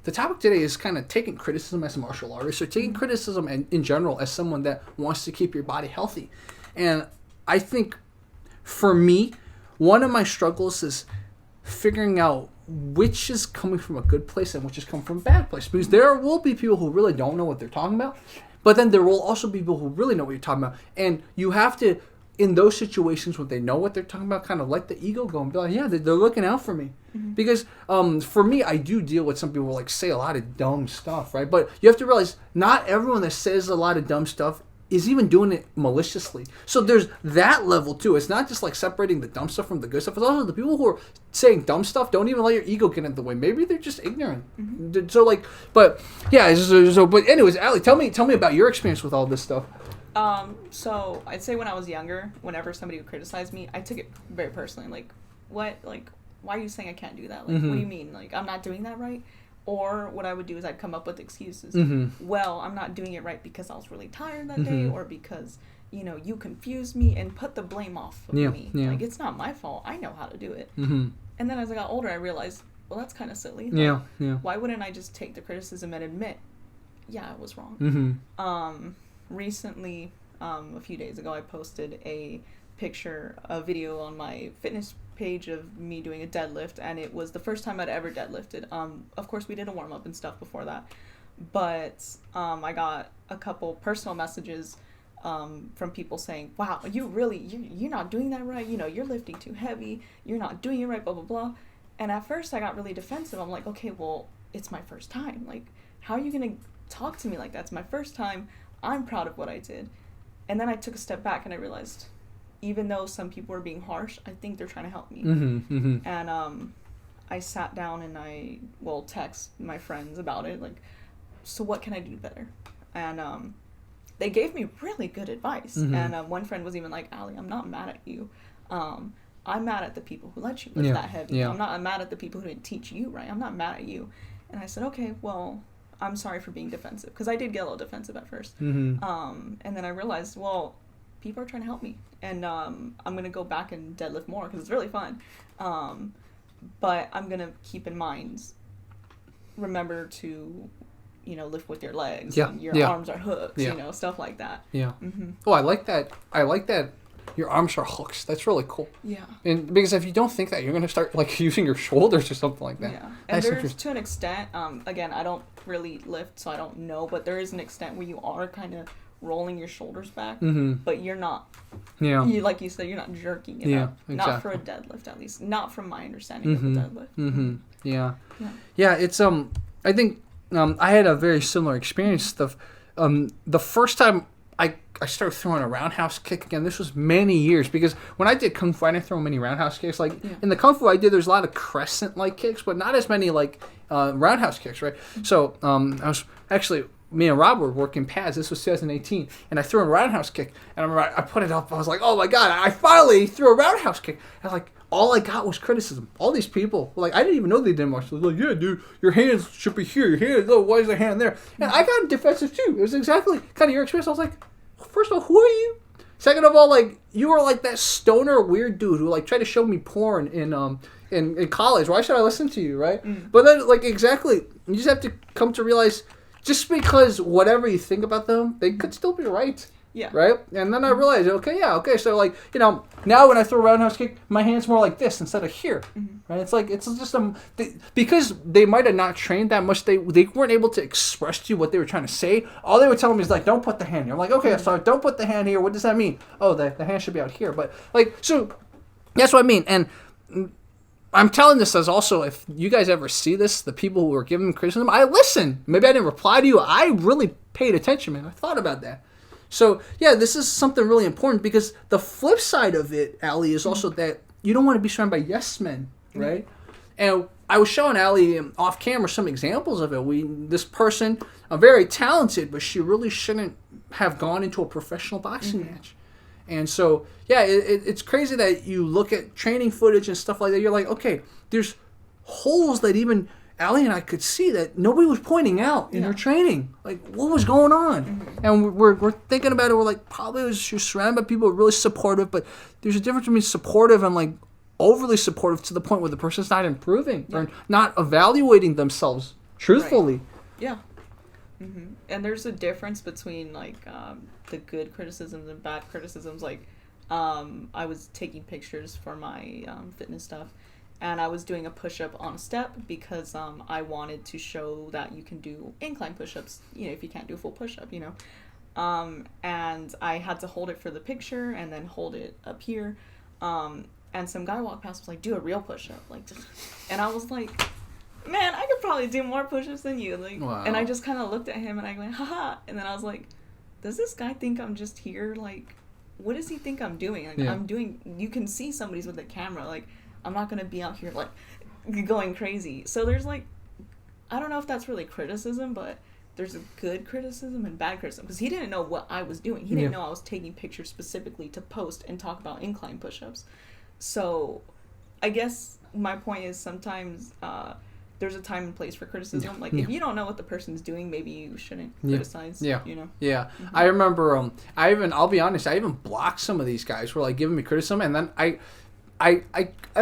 the topic today is kind of taking criticism as a martial artist, or taking criticism in general as someone that wants to keep your body healthy. And I think, for me, one of my struggles is figuring out which is coming from a good place and which is coming from a bad place. Because there will be people who really don't know what they're talking about, but then there will also be people who really know what you're talking about. And you have to, in those situations when they know what they're talking about, kind of let the ego go and be like, yeah, they're looking out for me. Because for me, I do deal with some people who like say a lot of dumb stuff, right? But you have to realize not everyone that says a lot of dumb stuff is even doing it maliciously. So there's that level too. It's not just like separating the dumb stuff from the good stuff. It's also the people who are saying dumb stuff, don't even let your ego get in the way. Maybe they're just ignorant. So like, but yeah. But anyways, Allie, tell me about your experience with all this stuff. So I'd say when I was younger, whenever somebody would criticize me, I took it very personally. Like, what? Like, why are you saying I can't do that? Like, what do you mean? Like, I'm not doing that right? Or what I would do is I'd come up with excuses. Well, I'm not doing it right because I was really tired that day, or because, you confused me, and put the blame off of me. Yeah. Like, it's not my fault. I know how to do it. And then as I got older, I realized, well, that's kind of silly. Like, why wouldn't I just take the criticism and admit, yeah, I was wrong? Recently, a few days ago, I posted a video on my fitness page of me doing a deadlift, and it was the first time I'd ever deadlifted. Of course, we did a warm-up and stuff before that, but I got a couple personal messages from people saying, wow, you're not doing that right, you're lifting too heavy, you're not doing it right, blah, blah, blah. And at first I got really defensive. I'm like, okay, well, it's my first time. Like, how are you going to talk to me like that? It's my first time. I'm proud of what I did. And then I took a step back and I realized, even though some people are being harsh, I think they're trying to help me. And I sat down and I text my friends about it, like, so what can I do better? And they gave me really good advice. And one friend was even like, Allie, I'm not mad at you. I'm mad at the people who let you lift that heavy. I'm mad at the people who didn't teach you right. I'm not mad at you. And I said, okay, well, I'm sorry for being defensive, because I did get a little defensive at first. And then I realized, well, people are trying to help me, and I'm going to go back and deadlift more because it's really fun. But I'm going to keep in mind, remember to, lift with your legs, and your arms are hooks, stuff like that. Oh, I like that. Your arms are hooks. That's really cool. Yeah. And because if you don't think that, you're going to start like using your shoulders or something like that. Yeah. And there's, to an extent, again, I don't really lift, so I don't know, but there is an extent where you are kind of rolling your shoulders back, but you're not. Yeah. Like you said, you're not jerking it up. Exactly. Not for a deadlift, at least. Not from my understanding of a deadlift. Yeah. It's I think I had a very similar experience. The first time I started throwing a roundhouse kick again. This was many years, because when I did Kung Fu, I didn't throw many roundhouse kicks. In the Kung Fu I did, there's a lot of crescent-like kicks, but not as many roundhouse kicks, right? So me and Rob were working pads. This was 2018, and I threw a roundhouse kick, and I put it up. I was like, oh my god, I finally threw a roundhouse kick. And all I got was criticism. All these people, I didn't even know they did much. They were like, yeah, dude, your hands should be here. Your hands, why is the hand there? And I got defensive too. It was exactly kind of your experience. I was like, first of all, who are you? Second of all, you were like that stoner weird dude who tried to show me porn in college. Why should I listen to you, right? But then exactly, you just have to come to realize, just because whatever you think about them, they could still be right. Yeah. Right? And then I realized, okay, so now when I throw a roundhouse kick, my hand's more like this instead of here. Right? It's just because they might have not trained that much, they weren't able to express to you what they were trying to say. All they were telling me is don't put the hand here. I'm like, okay, so don't put the hand here. What does that mean? Oh, the hand should be out here. But so that's what I mean. And I'm telling this as also, if you guys ever see this, the people who were giving criticism, I listen. Maybe I didn't reply to you. I really paid attention, man. I thought about that. So, yeah, this is something really important, because the flip side of it, Allie, is also that you don't want to be surrounded by yes men, right? And I was showing Allie off camera some examples of it. This person, very talented, but she really shouldn't have gone into a professional boxing match. And so, yeah, it's crazy that you look at training footage and stuff like that. You're like, okay, there's holes that even Allie and I could see that nobody was pointing out in her training. What was going on? And we're thinking about it. We're like, probably she was surrounded by people who are really supportive, but there's a difference between supportive and overly supportive to the point where the person's not improving or not evaluating themselves truthfully. Right. Yeah. And there's a difference between like the good criticisms and bad criticisms. Like I was taking pictures for my fitness stuff, and I was doing a push-up on a step because I wanted to show that you can do incline push-ups, if you can't do a full push-up, and I had to hold it for the picture and then hold it up here, and some guy walked past and was like, do a real push-up, like, and I was like, man, I could probably do more push-ups than you, like, wow. And I just kind of looked at him and I went, haha, and then I was like, does this guy think I'm just here, like, what does he think I'm doing? Like, I'm doing, you can see somebody's with a camera, like, I'm not gonna be out here, like, going crazy. So there's, like, I don't know if that's really criticism, but there's a good criticism and bad criticism, because he didn't know what I was doing. He didn't know I was taking pictures specifically to post and talk about incline push-ups. So I guess my point is sometimes there's a time and place for criticism. Like, if you don't know what the person's doing, maybe you shouldn't criticize, Yeah. I remember, I'll be honest, I even blocked some of these guys who were, like, giving me criticism, and then I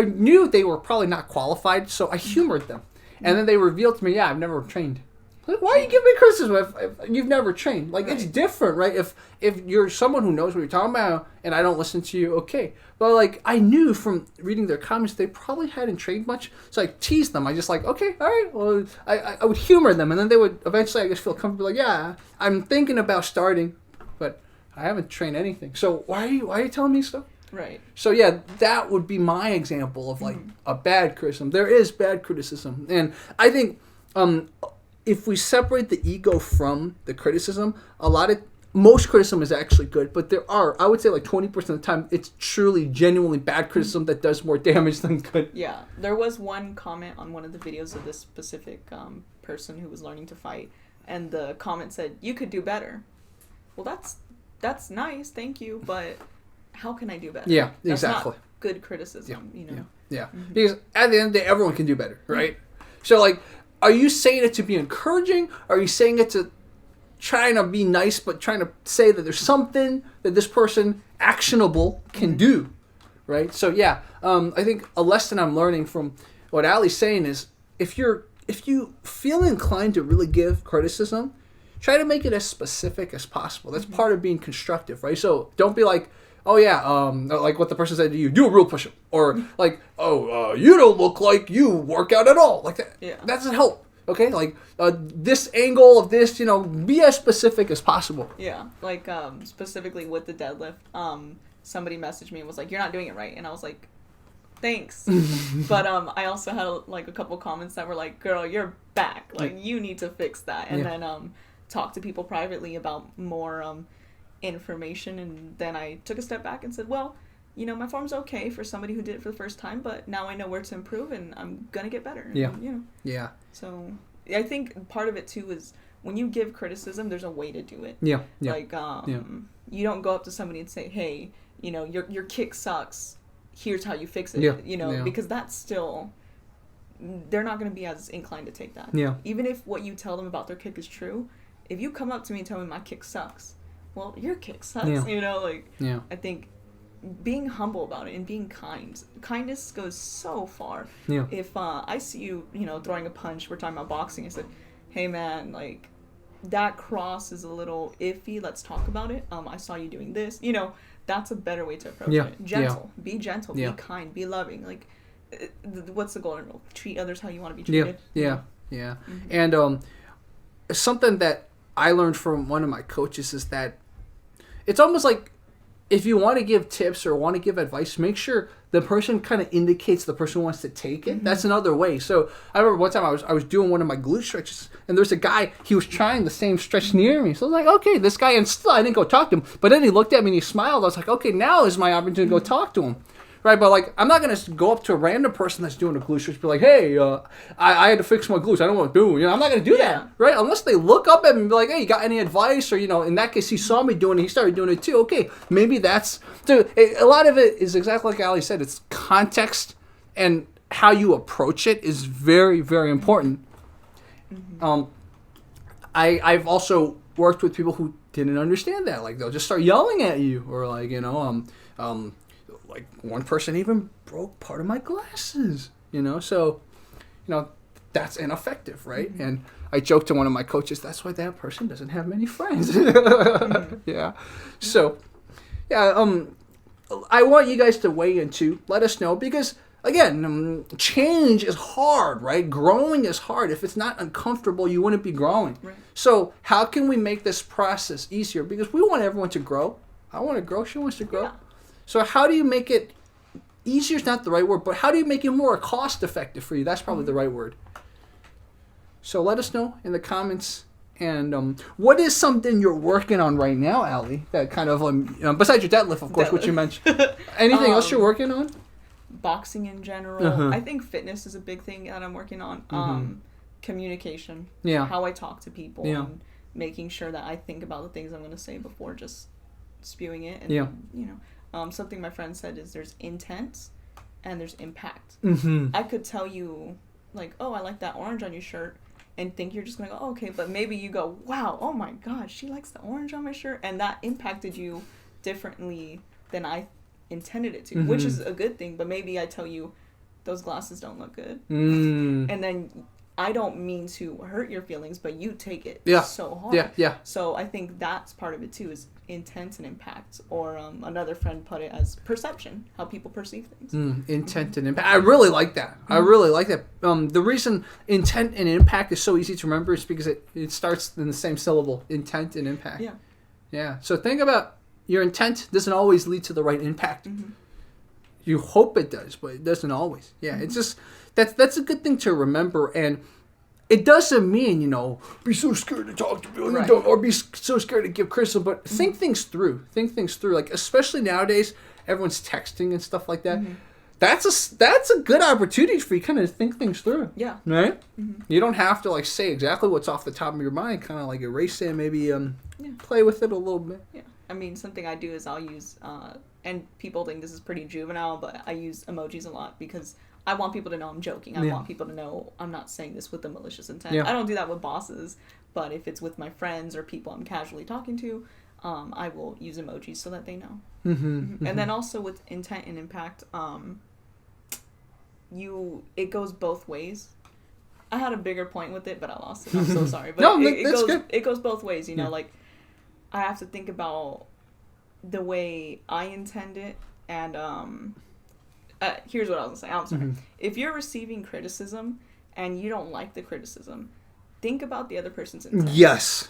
knew they were probably not qualified, so I humored them. And then they revealed to me, I've never trained. Like, why are you giving me criticism if you've never trained? Like, It's different, right? If you're someone who knows what you're talking about and I don't listen to you, okay. But, like, I knew from reading their comments they probably hadn't trained much. So I teased them. I just like, okay, all right. Well, I would humor them. And then they would eventually, I guess, feel comfortable. Like, I'm thinking about starting, but I haven't trained anything. So why are you telling me stuff? Right. So, that would be my example of, like, a bad criticism. There is bad criticism. And I think if we separate the ego from the criticism, most criticism is actually good, but there are, I would say, like 20% of the time, it's truly, genuinely bad criticism that does more damage than good. Yeah. There was one comment on one of the videos of this specific person who was learning to fight, and the comment said, you could do better. Well, that's nice, thank you, but how can I do better? Yeah, that's exactly. Not good criticism, Yeah. Because at the end of the day, everyone can do better, right? So, like, are you saying it to be encouraging? Are you saying it to trying to be nice, but trying to say that there's something that this person actionable can do, right? So I think a lesson I'm learning from what Ali's saying is if you feel inclined to really give criticism, try to make it as specific as possible. That's part of being constructive, right? So don't be like, like what the person said to you, do a real push-up. Or like, you don't look like you work out at all. Like that. Yeah. That doesn't help. Okay? Like, this angle of this, be as specific as possible. Yeah. Like, specifically with the deadlift, somebody messaged me and was like, you're not doing it right. And I was like, thanks. But I also had, like, a couple comments that were like, girl, you're back. Like, you need to fix that. And then talk to people privately about more information, and then I took a step back and said, well, my form's okay for somebody who did it for the first time, but now I know where to improve and I'm gonna get better. Yeah. So I think part of it too is when you give criticism, there's a way to do it. Like you don't go up to somebody and say, hey, your kick sucks, here's how you fix it. Because that's still, they're not going to be as inclined to take that. Even if what you tell them about their kick is true, if you come up to me and tell me my kick sucks, well, your kick sucks. I think being humble about it and being kind. Kindness goes so far. If I see you, throwing a punch, we're talking about boxing, I said, hey man, like, that cross is a little iffy, let's talk about it. I saw you doing this. That's a better way to approach it. Gentle. Be gentle. Be kind. Be loving. Like, what's the golden rule? Treat others how you want to be treated. Yeah. And something that I learned from one of my coaches is that it's almost like if you want to give tips or want to give advice, make sure the person kind of indicates the person who wants to take it. That's another way. So I remember one time I was doing one of my glute stretches, and there's a guy, he was trying the same stretch near me. So I was like, okay, this guy, and still I didn't go talk to him. But then he looked at me and he smiled. I was like, okay, now is my opportunity to go talk to him. Right, but like, I'm not going to go up to a random person that's doing a glute stretch and be like, hey, I had to fix my glutes. I don't know what to do. I'm not going to do that, right? Unless they look up at me and be like, hey, you got any advice? Or, in that case, he saw me doing it. He started doing it too. Okay, maybe that's... So a lot of it is exactly like Ali said. It's context, and how you approach it is very, very important. I've also worked with people who didn't understand that. Like, they'll just start yelling at you, or like, like one person even broke part of my glasses, so, that's ineffective, right? And I joked to one of my coaches, that's why that person doesn't have many friends. Yeah. So, yeah, I want you guys to weigh in too. Let us know, because again, change is hard, right? Growing is hard. If it's not uncomfortable, you wouldn't be growing. Right. So how can we make this process easier? Because we want everyone to grow. I want to grow. She wants to grow. Yeah. So how do you make it easier? Is not the right word, but how do you make it more cost effective for you? That's probably the right word. So let us know in the comments. And what is something you're working on right now, Allie? That kind of besides your deadlift, of course, which you mentioned. Anything else you're working on? Boxing in general. I think fitness is a big thing that I'm working on. Communication. Yeah. How I talk to people. Yeah. And making sure that I think about the things I'm going to say before just spewing it. And, you know, something my friend said is there's intent and there's impact. I could tell you, like, oh, I like that orange on your shirt, and think you're just going to go, oh, okay, but maybe you go, wow, oh my gosh, she likes the orange on my shirt, and that impacted you differently than I intended it to, which is a good thing, but maybe I tell you, those glasses don't look good. And then I don't mean to hurt your feelings, but you take it so hard. Yeah. So I think that's part of it too, is intent and impact. Or another friend put it as perception, how people perceive things. Intent and impact. I really like that. I really like that. The reason intent and impact is so easy to remember is because it starts in the same syllable, intent and impact. Yeah. So think about your intent doesn't always lead to the right impact. You hope it does, but it doesn't always. Yeah, it's just that's a good thing to remember, and it doesn't mean, you know, be so scared to talk to people, or be so scared to give criticism. But think things through. Think things through. Like, especially nowadays, everyone's texting and stuff like that. That's a good opportunity for you to kind of think things through. Yeah. Right. You don't have to like say exactly what's off the top of your mind. Kind of like erase it, and maybe play with it a little bit. Yeah. I mean, something I do is I'll use, and people think this is pretty juvenile, but I use emojis a lot because I want people to know I'm joking. I want people to know I'm not saying this with a malicious intent. I don't do that with bosses, but if it's with my friends or people I'm casually talking to, I will use emojis so that they know. And then also with intent and impact, it goes both ways. I had a bigger point with it, but I lost it. I'm so sorry. But No, it that's goes good. It goes both ways, you know, like I have to think about the way I intend it, and here's what I was gonna say. I'm sorry. If you're receiving criticism and you don't like the criticism, think about the other person's intent. Yes.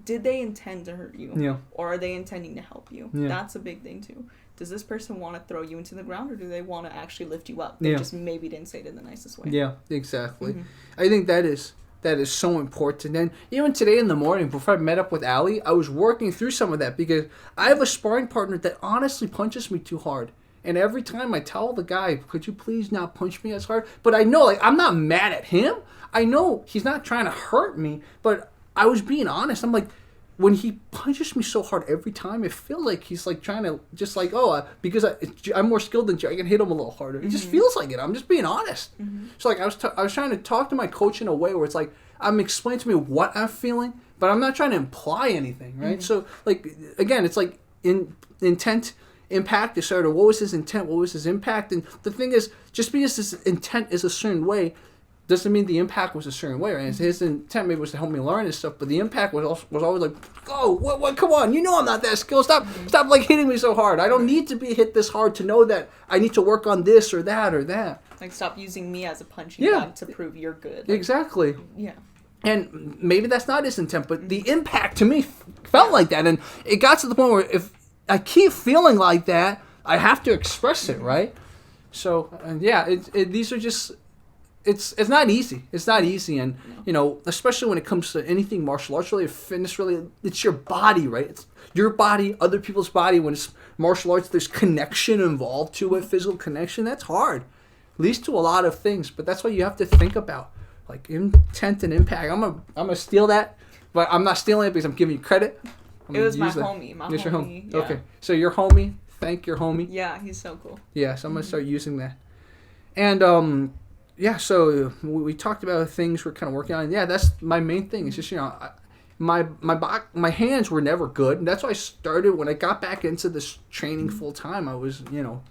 Did they intend to hurt you? Yeah. Or are they intending to help you? Yeah. That's a big thing too. Does this person want to throw you into the ground, or do they want to actually lift you up? They just maybe didn't say it in the nicest way. Yeah, exactly. I think that is so important. And even today in the morning, before I met up with Allie, I was working through some of that because I have a sparring partner that honestly punches me too hard. And every time I tell the guy, could you please not punch me as hard? But I know, like, I'm not mad at him. I know he's not trying to hurt me, but I was being honest. I'm like, when he punches me so hard every time, it feels like he's like trying to just like, because I'm more skilled than you, I can hit him a little harder. It just feels like it. I'm just being honest. So like I was trying to talk to my coach in a way where it's like I'm explaining to me what I'm feeling, but I'm not trying to imply anything, right? So like again, it's like intent, impact is sort of what was his intent, what was his impact, and the thing is, just because his intent is a certain way doesn't mean the impact was a certain way, right? His intent maybe was to help me learn and stuff, but the impact was always like, oh, what, come on, you know I'm not that skilled. Stop like hitting me so hard. I don't need to be hit this hard to know that I need to work on this or that or that. Like, stop using me as a punching bag to prove you're good. Like, exactly. Yeah. And maybe that's not his intent, but the impact to me felt like that. And it got to the point where if I keep feeling like that, I have to express it, right? So, these are just... It's not easy. It's not easy, and you know, especially when it comes to anything martial arts related, fitness related, it's your body, right? It's your body, other people's body. When it's martial arts, there's connection involved to it, physical connection. That's hard. Leads to a lot of things, but that's what you have to think about, like intent and impact. I'm gonna steal that, but I'm not stealing it because I'm giving you credit. It was my homie. My homie. Yeah. Okay, so your homie. Thank your homie. Yeah, he's so cool. Yeah, so I'm gonna start using that, and yeah, so we talked about things we're kind of working on. Yeah, that's my main thing. It's just, you know, my hands were never good, and that's why I started when I got back into this training full time. I was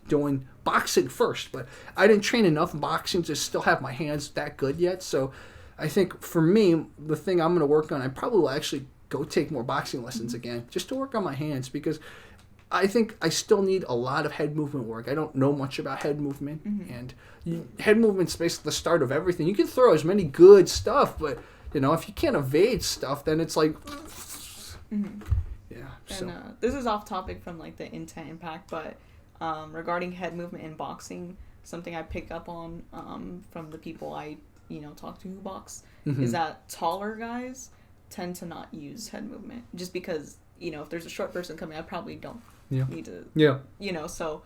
doing boxing first, but I didn't train enough boxing to still have my hands that good yet. So I think for me, the thing I'm going to work on, I probably will actually go take more boxing lessons again, just to work on my hands, because I think I still need a lot of head movement work. I don't know much about head movement, and head movement's basically the start of everything. You can throw as many good stuff, but if you can't evade stuff, then it's like, yeah. So. And this is off topic from like the intent impact, but regarding head movement in boxing, something I pick up on from the people I talk to who box is that taller guys tend to not use head movement, just because if there's a short person coming, I probably don't need to. Yeah. So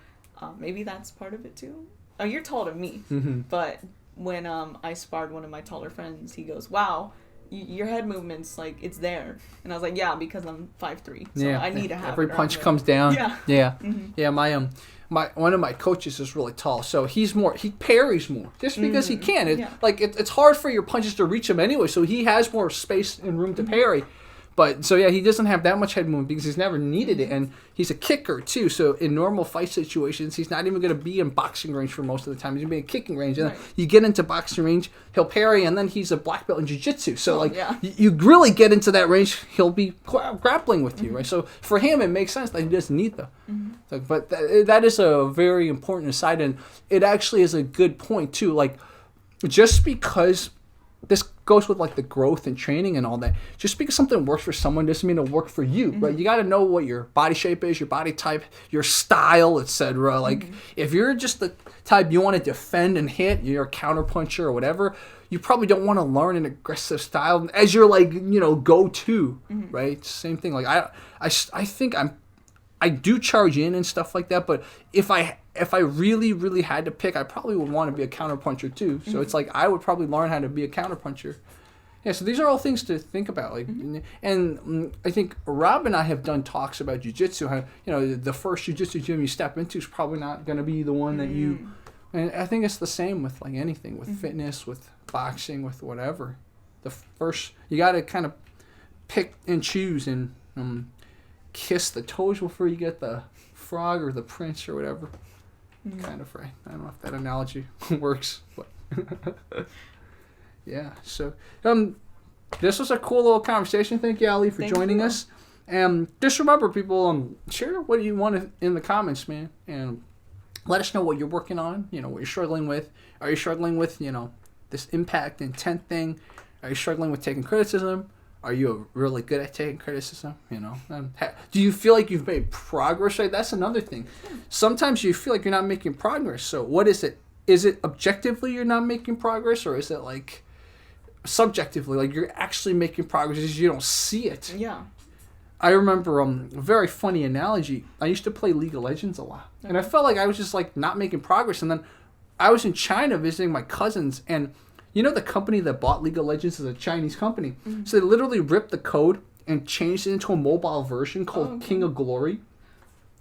maybe that's part of it too. Oh, you're taller than me, but when I sparred one of my taller friends, he goes, "Wow, your head movement's like it's there," and I was like, "Yeah, because I'm 5'3", so I need to have every it punch comes down." Yeah. Yeah. My one of my coaches is really tall, so he parries more just because he can. It's hard for your punches to reach him anyway, so he has more space and room to parry. But so he doesn't have that much head movement because he's never needed it, and he's a kicker too. So in normal fight situations, he's not even going to be in boxing range for most of the time. He's going to be in kicking range, and then you get into boxing range, he'll parry, and then he's a black belt in jiu-jitsu. So you really get into that range, he'll be grappling with you, right? So for him, it makes sense that he doesn't need them. So, but that is a very important aside, and it actually is a good point too. Like, just because this goes with like the growth and training and all that. Just because something works for someone doesn't mean it'll work for you, right? You got to know what your body shape is, your body type, your style, etc. Like if you're just the type you want to defend and hit, you're a counterpuncher or whatever, you probably don't want to learn an aggressive style as your go-to, right? Same thing. Like I think I do charge in and stuff like that, but if I really, really had to pick, I probably would want to be a counterpuncher too. So it's like I would probably learn how to be a counterpuncher. Yeah, so these are all things to think about. Like, and I think Rob and I have done talks about jiu-jitsu. How the first jiu-jitsu gym you step into is probably not going to be the one that you. And I think it's the same with like anything, with fitness, with boxing, with whatever. The first you got to kind of pick and choose and kiss the toes before you get the frog or the prince or whatever. Kind of right. I don't know if that analogy works, but yeah. So this was a cool little conversation. Thank you, Ali, for joining us. And just remember, people, share what you want in the comments, man, and let us know what you're working on. What you're struggling with. Are you struggling with this impact intent thing? Are you struggling with taking criticism? Are you really good at taking criticism? Do you feel like you've made progress? Right, that's another thing. Sometimes you feel like you're not making progress. So what is it? Is it objectively you're not making progress, or is it like subjectively, like you're actually making progress, just you don't see it? Yeah. I remember a very funny analogy. I used to play League of Legends a lot, and I felt like I was just like not making progress. And then I was in China visiting my cousins, and the company that bought League of Legends is a Chinese company. So they literally ripped the code and changed it into a mobile version called King of Glory.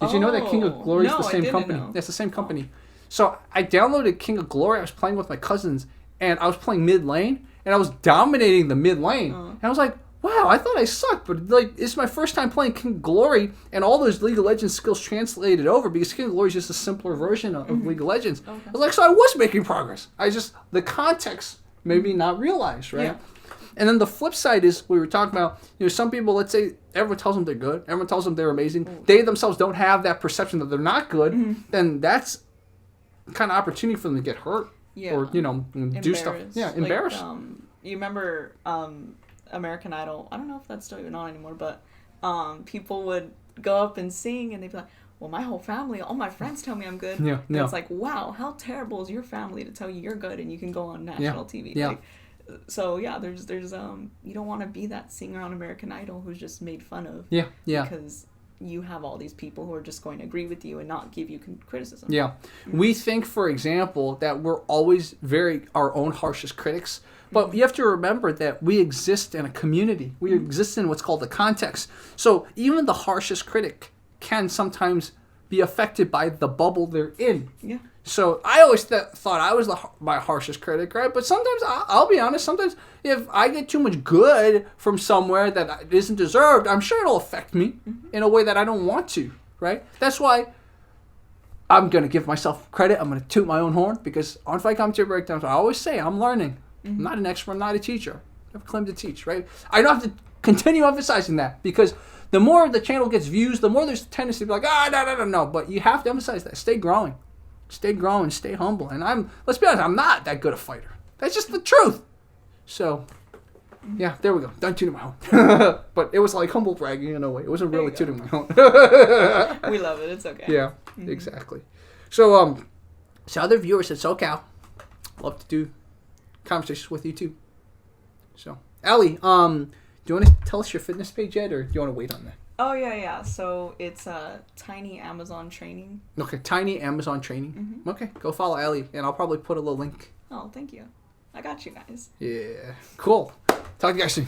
Did you know that King of Glory is the same company? That's the same company. So I downloaded King of Glory. I was playing with my cousins, and I was playing mid lane, and I was dominating the mid lane. And I was like, wow, I thought I sucked, but like it's my first time playing King of Glory, and all those League of Legends skills translated over because King of Glory is just a simpler version of League of Legends. I was like, so I was making progress. The context maybe not realized, right? Yeah. And then the flip side is we were talking about, some people, let's say everyone tells them they're good, everyone tells them they're amazing. They themselves don't have that perception that they're not good, then that's kind of opportunity for them to get hurt or, do stuff. Yeah, embarrassed. You remember American Idol? I don't know if that's still even on anymore, but people would go up and sing and they'd be like, well, my whole family, all my friends tell me I'm good. Yeah. It's like, wow, how terrible is your family to tell you you're good and you can go on national TV? Yeah. So there's you don't want to be that singer on American Idol who's just made fun of. Yeah. Because you have all these people who are just going to agree with you and not give you criticism. Yeah. We think, for example, that we're always our own harshest critics. But you have to remember that we exist in a community. We exist in what's called the context. So even the harshest critic can sometimes be affected by the bubble they're in. Yeah. So I always thought I was my harshest critic, right? But sometimes, I'll be honest, sometimes if I get too much good from somewhere that isn't deserved, I'm sure it'll affect me in a way that I don't want to, right? That's why I'm going to give myself credit. I'm going to toot my own horn, because on Fight Commentary Breakdowns, I always say I'm learning. I'm not an expert. I'm not a teacher. I have a claim to teach, right? I don't have to continue emphasizing that, because the more the channel gets views, the more there's a tendency to be like, no. But you have to emphasize that. Stay growing. Stay growing. Stay humble. And let's be honest, I'm not that good a fighter. That's just the truth. So, yeah, there we go. Done tooting my horn. But it was like humble bragging in a way. It wasn't really tooting my horn. We love it. It's okay. Yeah, exactly. So, other viewers at SoCal, love to do conversations with you too. So, Allie, do you want to tell us your fitness page yet, or do you want to wait on that? Oh, yeah. So it's Tiny Amazon Training. Okay, Tiny Amazon Training. Okay, go follow Allie, and I'll probably put a little link. Oh, thank you. I got you guys. Yeah, cool. Talk to you guys soon.